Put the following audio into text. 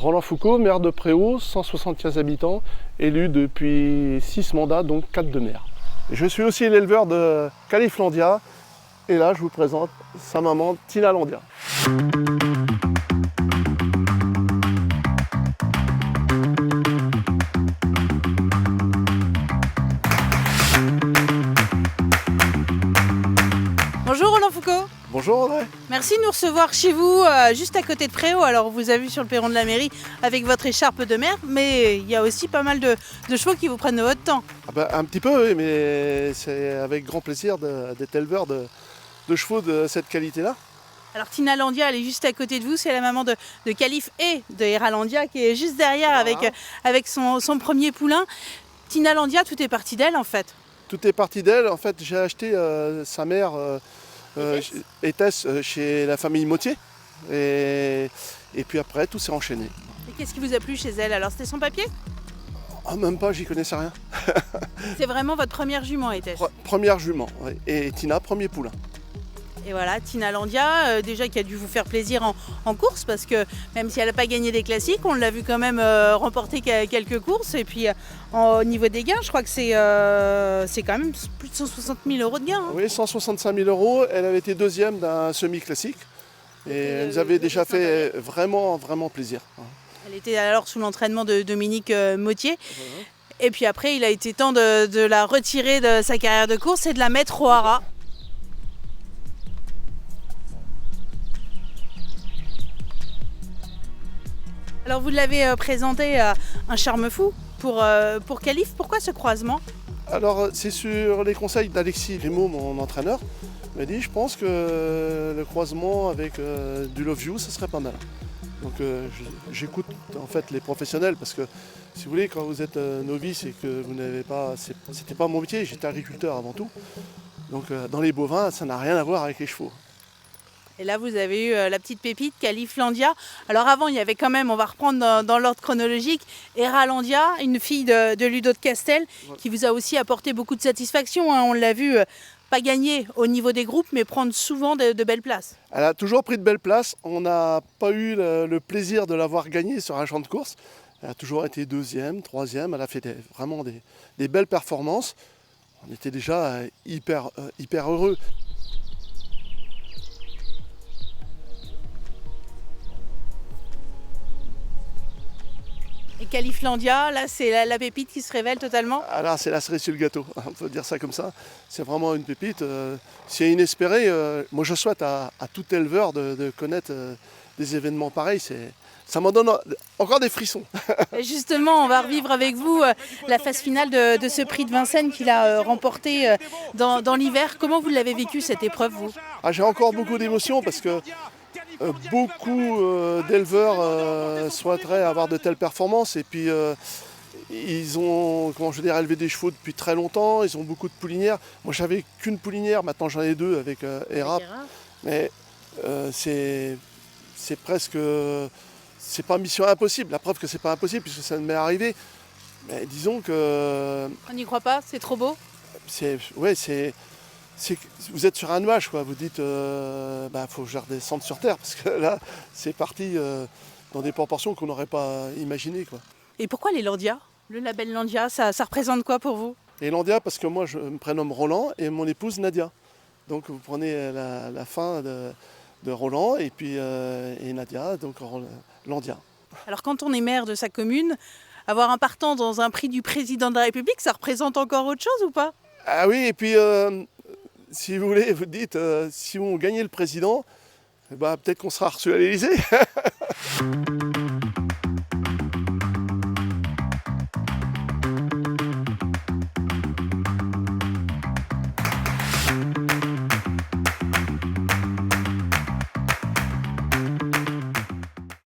Roland Foucault, maire de Préaux, 175 habitants, élu depuis 6 mandats, donc 4 de maire. Je suis aussi l'éleveur de Califlandia, et là je vous présente sa maman Tina Landia. Bonjour Roland Foucault. Bonjour Audrey. Merci de nous recevoir chez vous, juste à côté de Préaux. Alors on vous a vu sur le perron de la mairie avec votre écharpe de maire, mais il y a aussi pas mal de chevaux qui vous prennent de votre temps. Un petit peu, oui, mais c'est avec grand plaisir d'être éleveur de chevaux de cette qualité-là. Alors Tina Landia, elle est juste à côté de vous, c'est la maman de Calif et de Hera Landia qui est juste derrière avec son premier poulain. Tina Landia, tout est parti d'elle en fait. Tout est parti d'elle. En fait, j'ai acheté sa mère Étesse chez la famille Mottier. Et puis après, tout s'est enchaîné. Et qu'est-ce qui vous a plu chez elle? Alors c'était son papier? Oh, même pas, j'y connaissais rien. C'est vraiment votre première jument, Étesse? Première jument, oui. Et Tina, premier poulain. Et voilà, Tina Landia, déjà qui a dû vous faire plaisir en course, parce que même si elle n'a pas gagné des classiques, on l'a vu quand même remporter quelques courses. Et puis au niveau des gains, je crois que c'est quand même plus de 160 000 euros de gains. Hein. Oui, 165 000 euros. Elle avait été deuxième d'un semi-classique. Et elle nous avait déjà fait vraiment, vraiment plaisir. Elle était alors sous l'entraînement de Dominique Mottier. Et puis après, il a été temps de la retirer de sa carrière de course et de la mettre au haras. Alors vous l'avez présenté un charme fou pour Calif. Pourquoi ce croisement? Alors c'est sur les conseils d'Alexis Grimaud, mon entraîneur. Il m'a dit je pense que le croisement avec du Love You, ça serait pas mal. Donc j'écoute en fait les professionnels parce que si vous voulez, quand vous êtes novice et que vous n'avez pas, c'était pas mon métier, j'étais agriculteur avant tout. Donc dans les bovins, ça n'a rien à voir avec les chevaux. Et là, vous avez eu la petite pépite, Califlandia. Alors avant, il y avait quand même, on va reprendre dans l'ordre chronologique, Hera Landia, une fille de Ludo de Castel, qui vous a aussi apporté beaucoup de satisfaction. Hein. On l'a vu, pas gagner au niveau des groupes, mais prendre souvent de belles places. Elle a toujours pris de belles places. On n'a pas eu le plaisir de l'avoir gagnée sur un champ de course. Elle a toujours été deuxième, troisième. Elle a fait vraiment des belles performances. On était déjà hyper heureux. Et Califlandia, là, c'est la pépite qui se révèle totalement. Ah là, c'est la cerise sur le gâteau, on peut dire ça comme ça. C'est vraiment une pépite. C'est inespéré. Moi, je souhaite à tout éleveur de connaître des événements pareils. Ça m'en donne encore des frissons. Et justement, on va revivre avec vous la phase finale de ce prix de Vincennes qu'il a remporté dans l'hiver. Comment vous l'avez vécu cette épreuve, vous? J'ai encore beaucoup d'émotions parce que beaucoup d'éleveurs souhaiteraient avoir de telles performances et puis ils ont élevé des chevaux depuis très longtemps, ils ont beaucoup de poulinières. Moi j'avais qu'une poulinière, maintenant j'en ai deux avec Hera. Mais c'est presque, c'est pas mission impossible, la preuve que c'est pas impossible puisque ça m'est arrivé. Mais disons que... On n'y croit pas, c'est trop beau? Vous êtes sur un nuage, quoi. Vous dites, faut que je redescende sur terre, parce que là, c'est parti dans des proportions qu'on n'aurait pas imaginées, quoi. Et pourquoi les Landia? Le label Landia, ça représente quoi pour vous? Et Landia, parce que moi, je me prénomme Roland et mon épouse Nadia. Donc vous prenez la fin de Roland et puis et Nadia, donc Landia. Alors quand on est maire de sa commune, avoir un partant dans un prix du président de la République, ça représente encore autre chose ou pas? Ah oui, et puis... si vous voulez, vous dites, si on gagnait le président, peut-être qu'on sera reçu à l'Élysée.